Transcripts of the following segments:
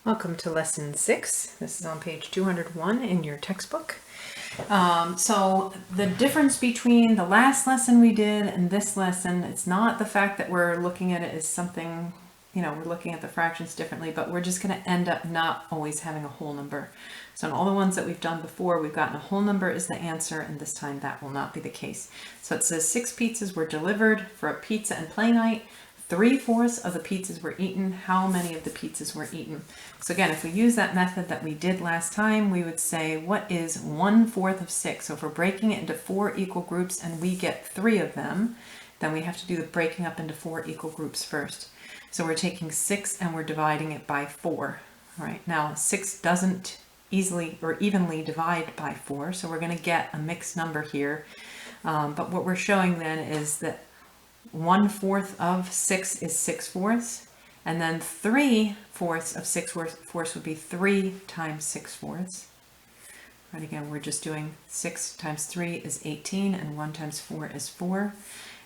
Welcome to lesson 6. This is on page 201 in your textbook. So the difference between the last lesson we did and this lesson, it's not the fact that we're looking at it as something, we're looking at the fractions differently, but we're just going to end up not always having a whole number. So in all the ones that we've done before, we've gotten a whole number as the answer, and this time that will not be the case. So it says 6 pizzas were delivered for a pizza and play night. 3/4 of the pizzas were eaten. How many of the pizzas were eaten? So again, if we use that method that we did last time, we would say, what is 1/4 of 6? So if we're breaking it into 4 equal groups and we get 3 of them, then we have to do the breaking up into 4 equal groups first. So we're taking 6 and we're dividing it by 4. All right, now 6 doesn't easily or evenly divide by 4, so we're going to get a mixed number here. But what we're showing then is that 1/4 of 6 is 6/4, and then 3/4 of 6/4 would be 3 times 6/4. Right, again, we're just doing 6 times 3 is 18, and 1 times 4 is 4.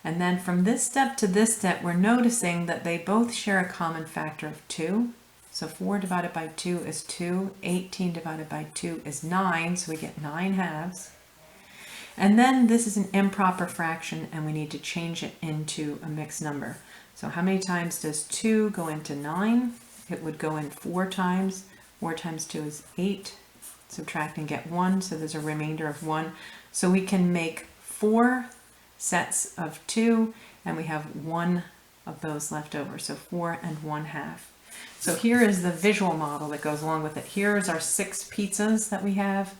And then from this step to this step, we're noticing that they both share a common factor of 2. So 4 divided by 2 is 2, 18 divided by 2 is 9, so we get 9 halves. And then this is an improper fraction and we need to change it into a mixed number. So how many times does 2 go into 9? It would go in 4 times. 4 times 2 is 8. Subtract and get 1, so there's a remainder of 1. So we can make 4 sets of 2 and we have 1 of those left over. So 4 and 1/2. So here is the visual model that goes along with it. Here's our 6 pizzas that we have.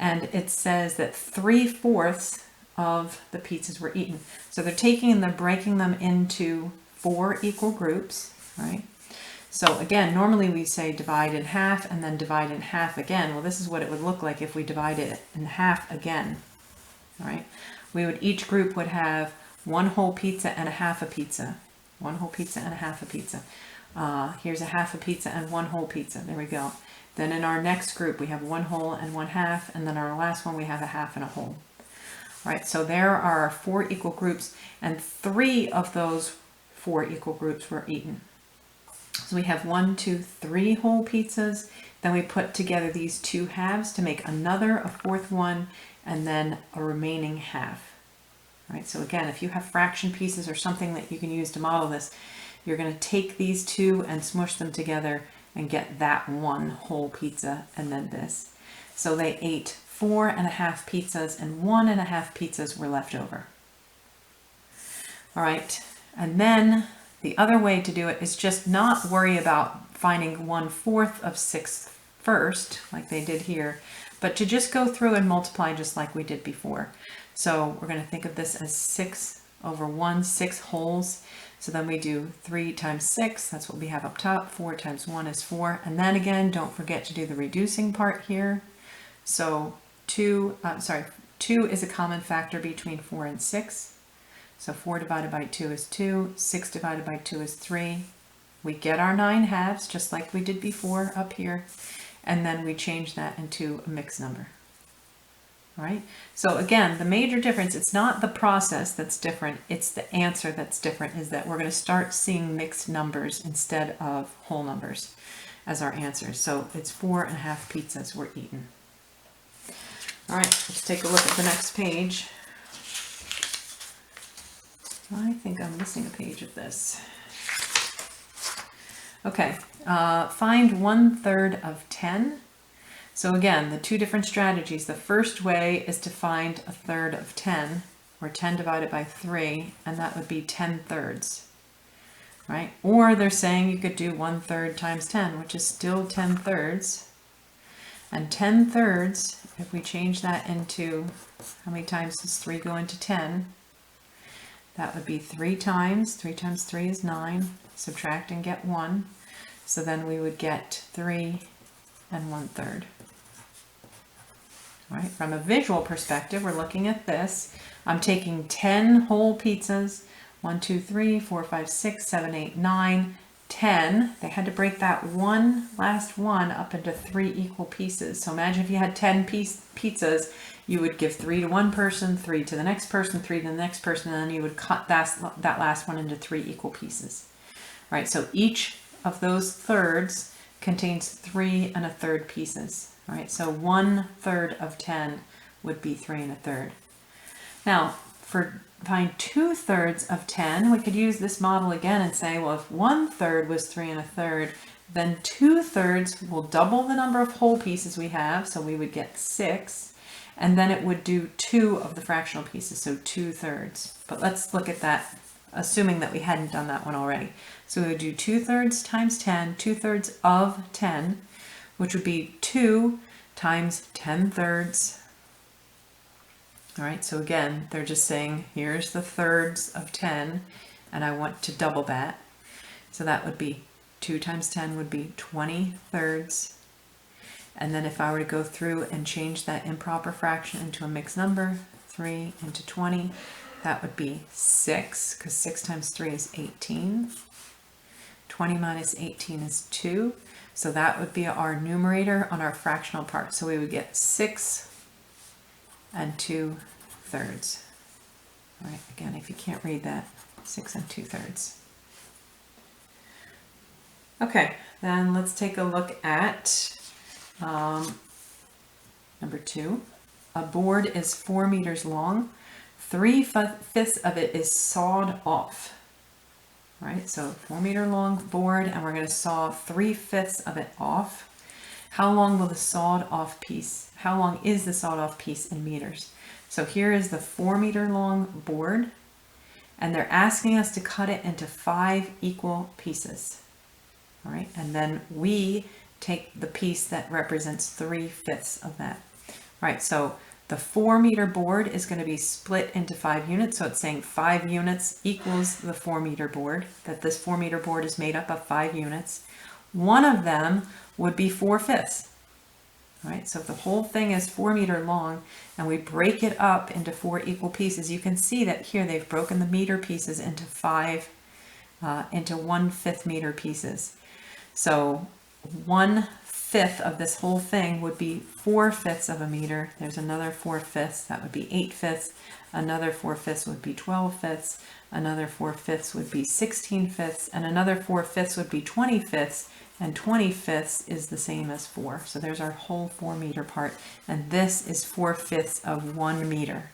And it says that 3/4 of the pizzas were eaten. So they're taking and they're breaking them into 4 equal groups, right? So again, normally we say divide in half and then divide in half again. Well, this is what it would look like if we divided it in half again, all right? Each group would have 1 whole pizza and a half a pizza. 1 whole pizza and a half a pizza. Here's a half a pizza and 1 whole pizza. There we go. Then in our next group, we have 1 whole and 1/2, and then our last one, we have a half and a whole. All right, so there are our 4 equal groups, and 3 of those 4 equal groups were eaten. So we have 1, 2, 3 whole pizzas. Then we put together these 2 halves to make a 4th one, and then a remaining half. All right, so again, if you have fraction pieces or something that you can use to model this, you're going to take these 2 and smush them together and get that 1 whole pizza and then this. So they ate 4.5 pizzas and 1.5 pizzas were left over. All right, and then the other way to do it is just not worry about finding 1/4 of 6 first, like they did here, but to just go through and multiply just like we did before. So we're going to think of this as 6 over 1, 6 wholes. So then we do 3 times 6, that's what we have up top. 4 times 1 is 4. And then again, don't forget to do the reducing part here. So 2 is a common factor between 4 and 6. So 4 divided by 2 is 2. 6 divided by 2 is 3. We get our 9 halves, just like we did before up here. And then we change that into a mixed number. All right, so again, the major difference, it's not the process that's different, it's the answer that's different, is that we're going to start seeing mixed numbers instead of whole numbers as our answers. So it's 4.5 pizzas were eaten. All right, let's take a look at the next page. I think I'm missing a page of this. Okay, find 1/3 of 10. So again, the 2 different strategies. The first way is to find 1/3 of 10, or 10 divided by 3, and that would be 10/3, right? Or they're saying you could do 1/3 times 10, which is still 10/3. And 10/3, if we change that into, how many times does 3 go into 10? That would be 3 times. 3 times 3 is 9. Subtract and get 1. So then we would get 3 and 1/3. All right, from a visual perspective, we're looking at this. I'm taking 10 whole pizzas, 1, 2, 3, 4, 5, 6, 7, 8, 9, 10. They had to break that last one up into 3 equal pieces. So imagine if you had 10 pizzas, you would give 3 to one person, 3 to the next person, 3 to the next person, and then you would cut that last one into 3 equal pieces. All right, so each of those thirds contains 3 1/3 pieces. All right, so 1/3 of 10 would be 3 1/3. Now, for find 2/3 of 10, we could use this model again and say, well, if 1/3 was 3 1/3, then 2/3 will double the number of whole pieces we have, so we would get 6, and then it would do 2 of the fractional pieces, so 2/3. But let's look at that, assuming that we hadn't done that one already. So we would do 2/3 times 10, 2/3 of 10, which would be 2 times 10/3. All right, so again, they're just saying, here's the thirds of 10, and I want to double that. So that would be 2 times 10 would be 20/3. And then if I were to go through and change that improper fraction into a mixed number, 3 into 20, that would be 6, because 6 times 3 is 18. 20 minus 18 is 2. So that would be our numerator on our fractional part. So we would get 6 and 2/3. All right, again, if you can't read that, 6 and 2/3. Okay, then let's take a look at number 2. A board is 4 meters long. 3/5 of it is sawed off. All right, so 4 meter long board, and we're going to saw 3/5 of it off. How long will the sawed off piece, how long is the sawed off piece in meters? So here is the 4 meter long board, and they're asking us to cut it into 5 equal pieces. All right, and then we take the piece that represents 3/5 of that. All right, so the 4 meter board is going to be split into 5 units. So it's saying 5 units equals the 4 meter board, that this 4 meter board is made up of 5 units. One of them would be 4/5. All right, so if the whole thing is 4 meter long and we break it up into 4 equal pieces, you can see that here they've broken the meter pieces into 1/5 meter pieces. So 1/5 of this whole thing would be 4/5 of a meter. There's another 4/5, that would be 8/5. Another 4/5 would be 12/5. Another 4/5 would be 16/5, and another 4/5 would be 20/5, and 20/5 is the same as 4. So there's our whole 4 meter part, and this is 4/5 of 1 meter.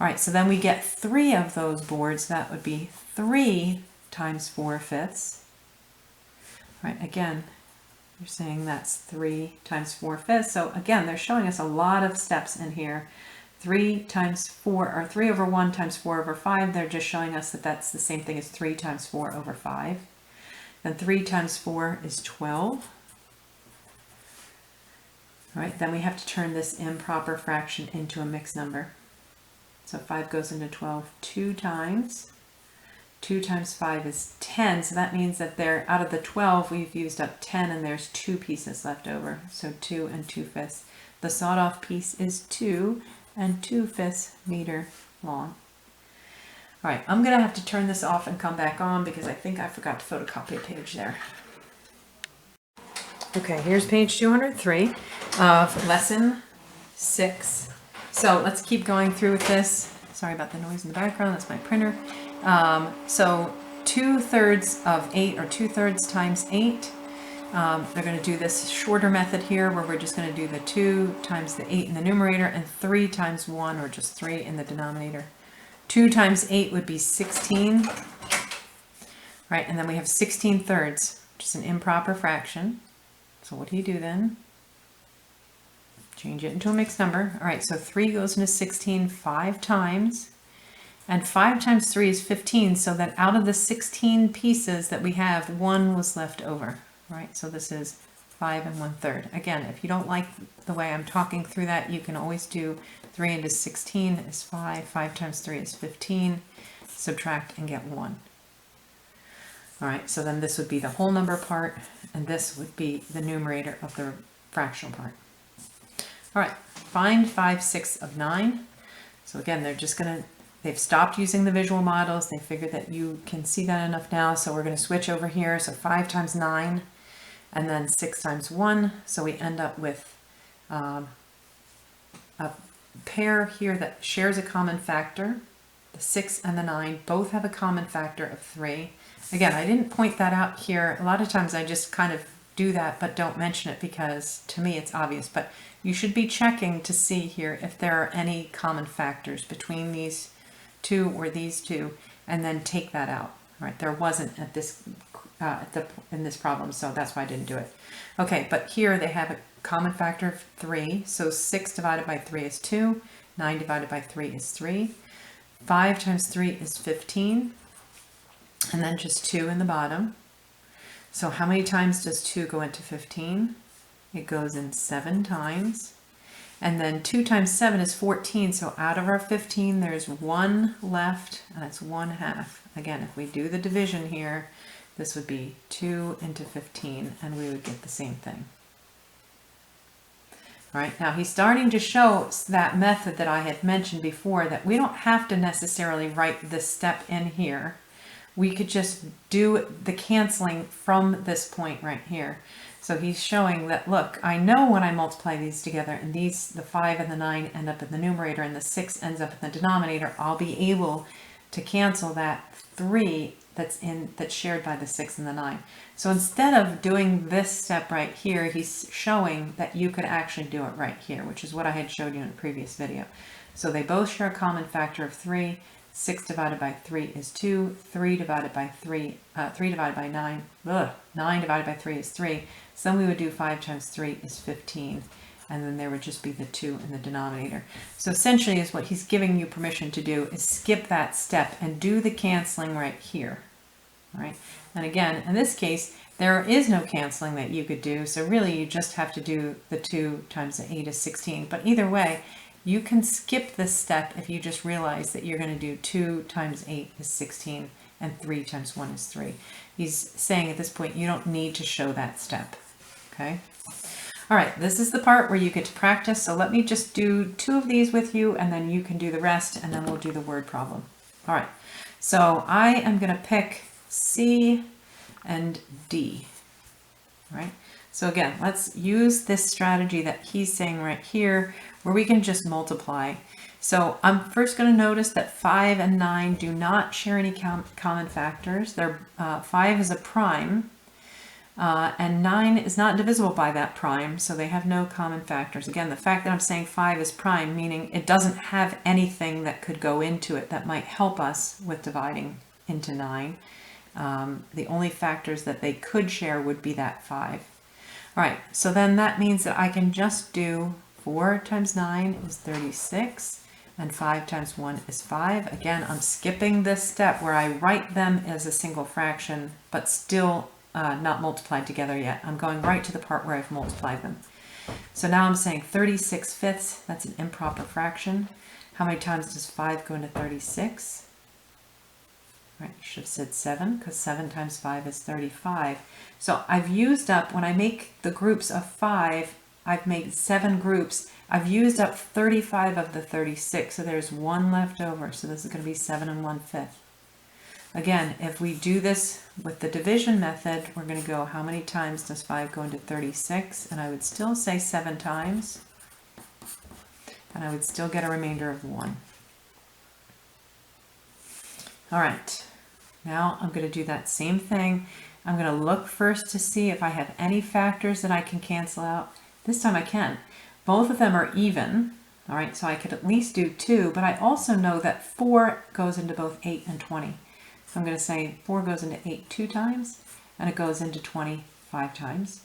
All right, so then we get 3 of those boards. That would be 3 times 4/5. All right, again, they're saying that's 3 times 4/5. So again, they're showing us a lot of steps in here. 3 times 4, or 3 over 1 times 4 over 5, they're just showing us that that's the same thing as 3 times 4 over 5. Then 3 times 4 is 12. All right, then we have to turn this improper fraction into a mixed number. So 5 goes into 12 2 times. 2 times 5 is 10, so that means that there, out of the 12, we've used up 10, and there's 2 pieces left over. So 2 and 2/5. The sawed off piece is 2 and 2/5 meter long. All right, I'm going to have to turn this off and come back on because I think I forgot to photocopy a page there. Okay, here's page 203 of lesson 6. So let's keep going through with this. Sorry about the noise in the background, that's my printer. So 2/3 of 8, or 2/3 times 8. They're going to do this shorter method here where we're just going to do the 2 times the 8 in the numerator and 3 times 1, or just 3 in the denominator. 2 times 8 would be 16. Right, and then we have 16/3, which is an improper fraction. So what do you do then? Change it into a mixed number. All right, so 3 goes into 16 5 times. And 5 times 3 is 15, so that out of the 16 pieces that we have, 1 was left over. Right, so this is 5 1/3. Again, if you don't like the way I'm talking through that, you can always do 3 into 16 is 5. 5 times 3 is 15. Subtract and get 1. All right, so then this would be the whole number part, and this would be the numerator of the fractional part. All right, find 5/6 of 9. So again, they've stopped using the visual models. They figured that you can see that enough now, so we're going to switch over here. So 5 times 9, and then 6 times 1. So we end up with a pair here that shares a common factor. The 6 and the 9 both have a common factor of 3. Again, I didn't point that out here. A lot of times I just kind of do that, but don't mention it because to me it's obvious. But you should be checking to see here if there are any common factors between these two or these two, and then take that out. All right, there wasn't at this in this problem, so that's why I didn't do it. Okay, but here they have a common factor of 3. So 6 divided by 3 is 2. 9 divided by 3 is 3. 5 times 3 is 15. And then just 2 in the bottom. So how many times does 2 go into 15? It goes in 7 times. And then 2 times 7 is 14. So out of our 15, there's 1 left, and it's 1/2. Again, if we do the division here, this would be 2 into 15, and we would get the same thing. All right, now he's starting to show that method that I had mentioned before, that we don't have to necessarily write this step in here. We could just do the canceling from this point right here. So he's showing that, look, I know when I multiply these together, and these, the 5 and the 9 end up in the numerator and the 6 ends up in the denominator, I'll be able to cancel that 3 that's shared by the 6 and the 9. So instead of doing this step right here, he's showing that you could actually do it right here, which is what I had showed you in a previous video. So they both share a common factor of 3. 6 divided by 3 is 2. 3 divided by 9. 9 divided by 3 is 3. So then we would do 5 times 3 is 15. And then there would just be the 2 in the denominator. So essentially is what he's giving you permission to do is skip that step and do the canceling right here. All right. And again, in this case, there is no canceling that you could do. So really you just have to do the 2 times the 8 is 16. But either way, you can skip this step if you just realize that you're going to do 2 times 8 is 16 and 3 times 1 is 3. He's saying at this point you don't need to show that step. Okay. All right, this is the part where you get to practice. So let me just do 2 of these with you, and then you can do the rest, and then we'll do the word problem. All right, so I am going to pick C and D. All right, so again, let's use this strategy that he's saying right here, where we can just multiply. So I'm first going to notice that 5 and 9 do not share any common factors. 5 is a prime. And 9 is not divisible by that prime, so they have no common factors. Again, the fact that I'm saying 5 is prime, meaning it doesn't have anything that could go into it that might help us with dividing into 9. The only factors that they could share would be that 5. All right, so then that means that I can just do 4 times 9 is 36, and 5 times 1 is 5. Again, I'm skipping this step where I write them as a single fraction, but still not multiplied together yet. I'm going right to the part where I've multiplied them. So now I'm saying 36/5, that's an improper fraction. How many times does 5 go into 36? Right, you should have said 7, because 7 times 5 is 35. So I've used up, when I make the groups of 5, I've made 7 groups. I've used up 35 of the 36, so there's 1 left over. So this is going to be 7 1/5. Again, if we do this with the division method, we're going to go, how many times does 5 go into 36? And I would still say 7 times. And I would still get a remainder of 1. All right. Now I'm going to do that same thing. I'm going to look first to see if I have any factors that I can cancel out. This time I can. Both of them are even. All right, so I could at least do 2, but I also know that 4 goes into both 8 and 20. So I'm going to say 4 goes into 8 2 times, and it goes into 20 5 times.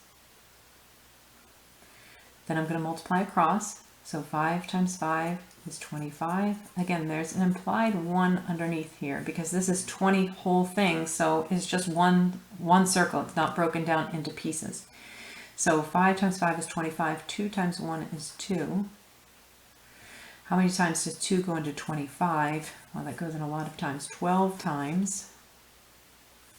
Then I'm going to multiply across. So 5 times 5 is 25. Again, there's an implied 1 underneath here because this is 20 whole things, so it's just one circle. It's not broken down into pieces. So 5 times 5 is 25. 2 times 1 is 2. How many times does 2 go into 25? Well, that goes in a lot of times. 12 times.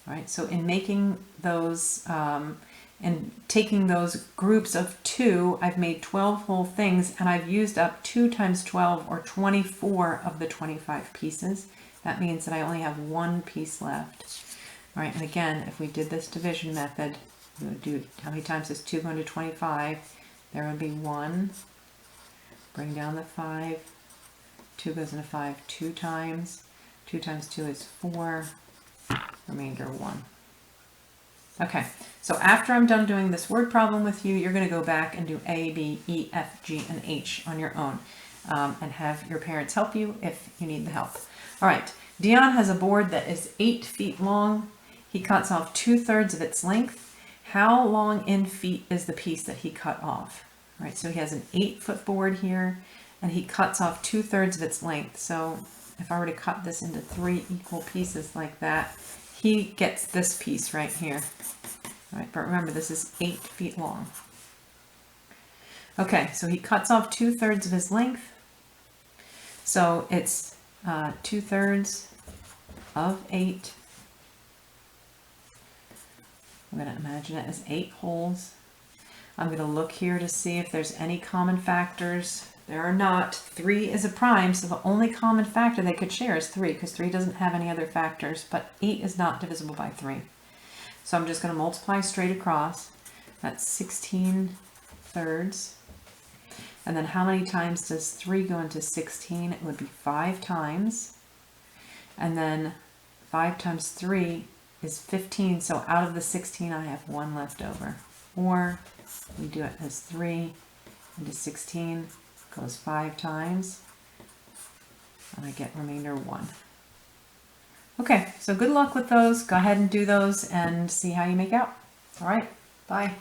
All right, so in making those, and taking those groups of 2, I've made 12 whole things, and I've used up 2 times 12, or 24 of the 25 pieces. That means that I only have 1 piece left. All right, and again, if we did this division method, we would do, how many times does 2 go into 25? There would be 1. Bring down the 5. 2 goes into 5 2 times. 2 times 2 is 4. Remainder 1. Okay, so after I'm done doing this word problem with you, you're going to go back and do A, B, E, F, G, and H on your own, and have your parents help you if you need the help. All right, Dion has a board that is 8 feet long. He cuts off 2/3 of its length. How long in feet is the piece that he cut off? All right, so he has an 8-foot board here, and he cuts off 2/3 of its length. So if I were to cut this into 3 equal pieces like that, he gets this piece right here. All right, but remember, this is 8 feet long. Okay, so he cuts off 2/3 of his length. So it's 2/3 of 8. I'm going to imagine it as 8 holes. I'm going to look here to see if there's any common factors. There are not. 3 is a prime, so the only common factor they could share is 3, because 3 doesn't have any other factors, but 8 is not divisible by 3. So I'm just going to multiply straight across. That's 16/3. And then how many times does 3 go into 16? It would be 5 times. And then 5 times 3 is 15. So out of the 16, I have 1 left over. Or we do it as 3 into 16 goes 5 times. And I get remainder 1. Okay, so good luck with those. Go ahead and do those and see how you make out. All right, bye.